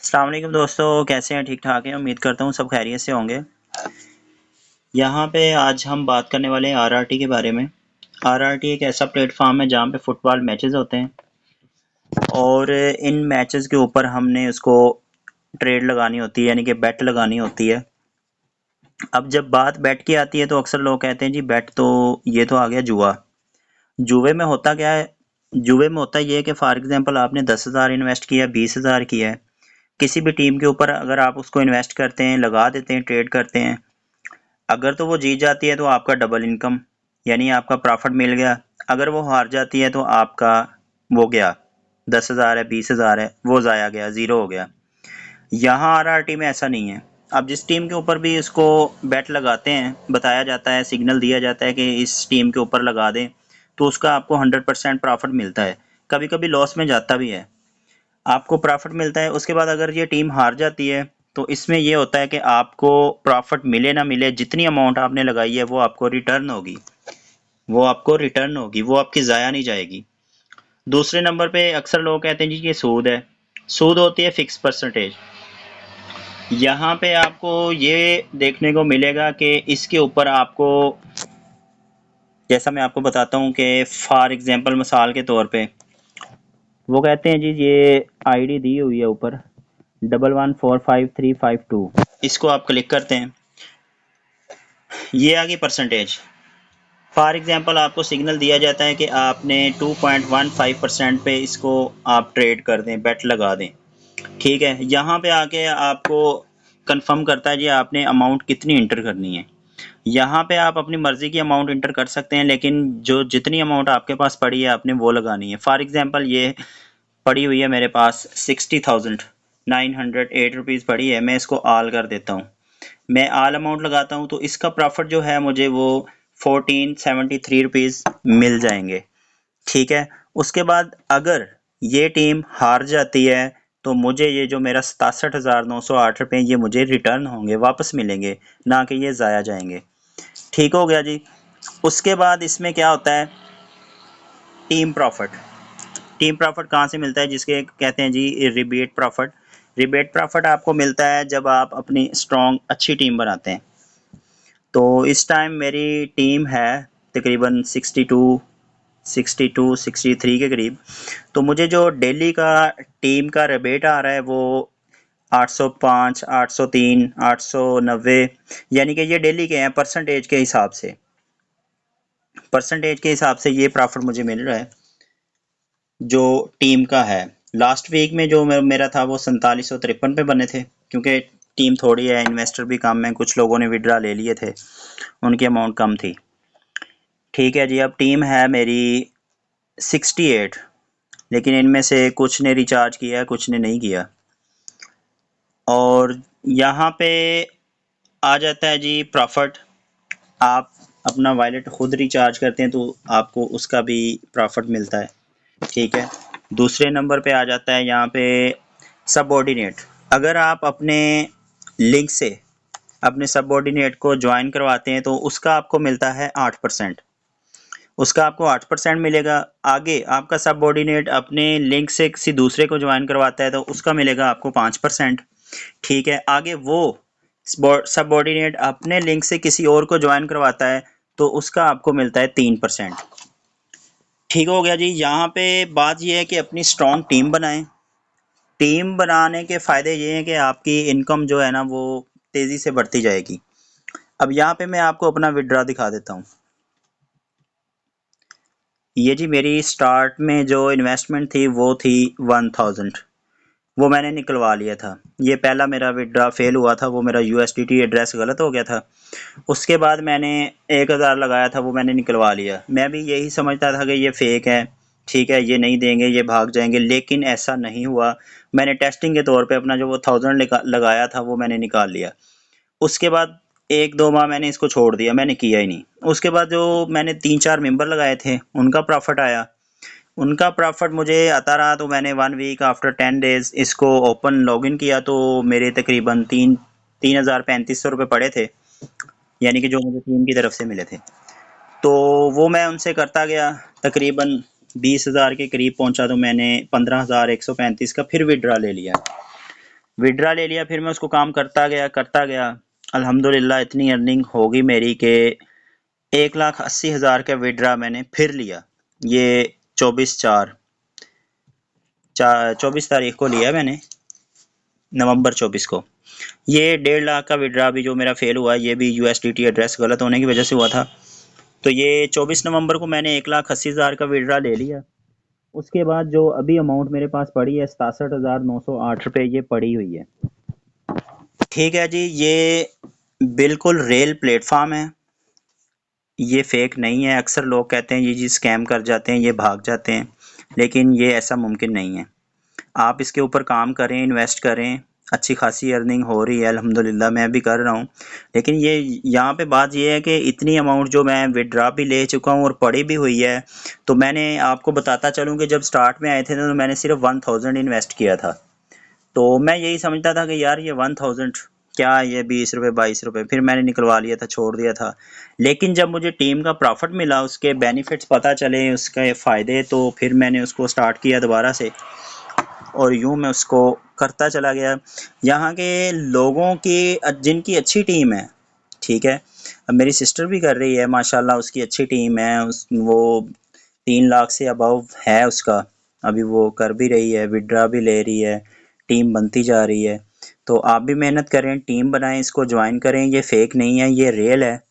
अस्सलाम वालेकुम दोस्तों, कैसे हैं? ठीक ठाक हैं। उम्मीद करता हूँ सब खैरियत से होंगे। यहाँ पे आज हम बात करने वाले हैं आरआरटी के बारे में। आरआरटी एक ऐसा प्लेटफॉर्म है जहाँ पे फुटबॉल मैचेस होते हैं और इन मैचेस के ऊपर हमने उसको ट्रेड लगानी होती है, यानी कि बेट लगानी होती है। अब जब बात बेट की आती है तो अक्सर लोग कहते हैं जी बेट तो ये तो आ गया जुआ। जुए में होता क्या है? जुए में होता ये है कि फॉर एग्जांपल आपने 10,000 इन्वेस्ट किया, 20,000 किया है किसी भी टीम के ऊपर। अगर आप उसको इन्वेस्ट करते हैं, लगा देते हैं, ट्रेड करते हैं, अगर तो वो जीत जाती है तो आपका डबल इनकम, यानी आपका प्रॉफिट मिल गया। अगर वो हार जाती है तो आपका वो गया, 10,000 है, 20,000 है, वो ज़ाया गया, ज़ीरो हो गया। यहाँ आरआरटी में ऐसा नहीं है। अब जिस टीम के ऊपर भी इसको बेट लगाते हैं, बताया जाता है, सिग्नल दिया जाता है कि इस टीम के ऊपर लगा दें, तो उसका आपको 100% प्रॉफिट मिलता है। कभी कभी लॉस में जाता भी है, आपको प्रॉफिट मिलता है। उसके बाद अगर ये टीम हार जाती है तो इसमें ये होता है कि आपको प्रॉफिट मिले ना मिले, जितनी अमाउंट आपने लगाई है वो आपको रिटर्न होगी, वो आपकी ज़ाया नहीं जाएगी। दूसरे नंबर पे अक्सर लोग कहते हैं जी ये सूद है। सूद होती है फिक्स परसेंटेज। यहाँ पे आपको ये देखने को मिलेगा कि इसके ऊपर आपको, जैसा मैं आपको बताता हूँ कि फॉर एग्जांपल मिसाल के तौर पे वो कहते हैं जी ये आईडी दी हुई है ऊपर 11455352, इसको आप क्लिक करते हैं, ये आ गई परसेंटेज। फॉर एग्जांपल आपको सिग्नल दिया जाता है कि आपने 2.15% पे इसको आप ट्रेड कर दें, बेट लगा दें। ठीक है, यहाँ पे आके आपको कंफर्म करता है जी आपने अमाउंट कितनी इंटर करनी है। यहाँ पे आप अपनी मर्जी की अमाउंट इंटर कर सकते हैं, लेकिन जो जितनी अमाउंट आपके पास पड़ी है आपने वो लगानी है। फॉर एग्जांपल ये पड़ी हुई है मेरे पास 60,908 रुपीज़ पड़ी है, मैं इसको आल कर देता हूँ। मैं आल अमाउंट लगाता हूँ तो इसका प्रॉफिट जो है मुझे वो 1473 रुपीज़ मिल जाएंगे। ठीक है, उसके बाद अगर ये टीम हार जाती है तो मुझे ये जो मेरा 67,908 रुपये ये मुझे रिटर्न होंगे, वापस मिलेंगे, ना कि ये ज़ाया जाएंगे। ठीक हो गया जी। उसके बाद इसमें क्या होता है, टीम प्रॉफिट। टीम प्रॉफिट कहाँ से मिलता है? जिसके कहते हैं जी रिबेट प्रॉफिट। रिबेट प्रॉफिट आपको मिलता है जब आप अपनी स्ट्रॉन्ग अच्छी टीम बनाते हैं। तो इस टाइम मेरी टीम है तकरीबन 62 63 के करीब। तो मुझे जो डेली का टीम का रिबेट आ रहा है वो 805 803 890, यानी कि ये डेली के हैं। परसेंटेज के हिसाब से ये प्रॉफिट मुझे मिल रहा है जो टीम का है। लास्ट वीक में जो मेरा था वो 4753 पे बने थे, क्योंकि टीम थोड़ी है, इन्वेस्टर भी कम है, कुछ लोगों ने विड्रा ले लिए थे, उनकी अमाउंट कम थी। ठीक है जी, अब टीम है मेरी 68, लेकिन इनमें से कुछ ने रिचार्ज किया है, कुछ ने नहीं किया। और यहाँ पे आ जाता है जी प्रॉफिट। आप अपना वॉलेट खुद रिचार्ज करते हैं तो आपको उसका भी प्रॉफिट मिलता है। ठीक है, दूसरे नंबर पे आ जाता है यहाँ पे सबऑर्डिनेट। अगर आप अपने लिंक से अपने सबऑर्डिनेट को ज्वाइन करवाते हैं तो उसका आपको मिलता है 8%। उसका आपको 8% मिलेगा। आगे आपका सबऑर्डिनेट अपने लिंक से किसी दूसरे को ज्वाइन करवाता है तो उसका मिलेगा आपको 5%। ठीक है, आगे वो सबऑर्डिनेट अपने लिंक से किसी और को ज्वाइन करवाता है तो उसका आपको मिलता है 3%। ठीक हो गया जी। यहाँ पे बात यह है कि अपनी स्ट्रॉन्ग टीम बनाएं। टीम बनाने के फ़ायदे ये हैं कि आपकी इनकम जो है ना वो तेज़ी से बढ़ती जाएगी। अब यहाँ पे मैं आपको अपना विड्रॉ दिखा देता हूँ। ये जी मेरी स्टार्ट में जो इन्वेस्टमेंट थी वो थी 1000, वो मैंने निकलवा लिया था। ये पहला मेरा विड्रॉ फेल हुआ था, वो मेरा यूएसडीटी एड्रेस गलत हो गया था। उसके बाद मैंने 1000 लगाया था, वो मैंने निकलवा लिया। मैं भी यही समझता था कि ये फेक है, ठीक है, ये नहीं देंगे, ये भाग जाएंगे, लेकिन ऐसा नहीं हुआ। मैंने टेस्टिंग के तौर पे अपना जो वो 1000 लगाया था वो मैंने निकाल लिया। उसके बाद 1-2 माह मैंने इसको छोड़ दिया, मैंने किया ही नहीं। उसके बाद जो मैंने 3-4 मेंबर लगाए थे उनका प्रॉफिट आया, उनका प्रॉफिट मुझे आता रहा। तो मैंने 1 वीक आफ्टर 10 डेज़ इसको ओपन लॉगिन किया तो मेरे तकरीबन 3,3500 रुपये पड़े थे, यानी कि जो मुझे टीम की तरफ से मिले थे। तो वो मैं उनसे करता गया, तकरीबन 20,000 के करीब पहुंचा तो मैंने 15,135 का फिर विड्रा ले लिया। विड्रा ले लिया, फिर मैं उसको काम करता गया। अल्हम्दुलिल्लाह इतनी अर्निंग होगी मेरी कि 1,80,000 का विड्रा मैंने फिर लिया। ये 24 तारीख को लिया मैंने, नवंबर 24 को। ये 1.5 लाख का विड्रा भी जो मेरा फेल हुआ, ये भी यूएसडीटी एड्रेस गलत होने की वजह से हुआ था। तो ये 24 नवंबर को मैंने 1,80,000 का विड्रा ले लिया। उसके बाद जो अभी अमाउंट मेरे पास पड़ी है 67,908 रुपये, ये पड़ी हुई है। ठीक है जी, ये बिल्कुल रियल प्लेटफॉर्म है, ये फेक नहीं है। अक्सर लोग कहते हैं ये जी स्कैम कर जाते हैं, ये भाग जाते हैं, लेकिन ये ऐसा मुमकिन नहीं है। आप इसके ऊपर काम करें, इन्वेस्ट करें, अच्छी खासी अर्निंग हो रही है अल्हम्दुलिल्लाह, मैं भी कर रहा हूँ। लेकिन ये यहाँ पे बात ये है कि इतनी अमाउंट जो मैं विड्रॉ भी ले चुका हूँ और पड़ी भी हुई है। तो मैंने आपको बताता चलूँ कि जब स्टार्ट में आए थे तो मैंने सिर्फ 1000 इन्वेस्ट किया था। तो मैं यही समझता था कि यार ये 1000 क्या, ये 20 रुपये 22 रुपये, फिर मैंने निकलवा लिया था, छोड़ दिया था। लेकिन जब मुझे टीम का प्रॉफिट मिला, उसके बेनिफिट्स पता चले, उसके फ़ायदे, तो फिर मैंने उसको स्टार्ट किया दोबारा से, और यूँ मैं उसको करता चला गया। यहाँ के लोगों की जिनकी अच्छी टीम है, ठीक है, अब मेरी सिस्टर भी कर रही है माशाल्लाह, उसकी अच्छी टीम है, उस वो 3 लाख से अबव है उसका। अभी वो कर भी रही है, विड्रा भी ले रही है, टीम बनती जा रही है। तो आप भी मेहनत करें, टीम बनाएं, इसको ज्वाइन करें। ये फेक नहीं है, ये रियल है।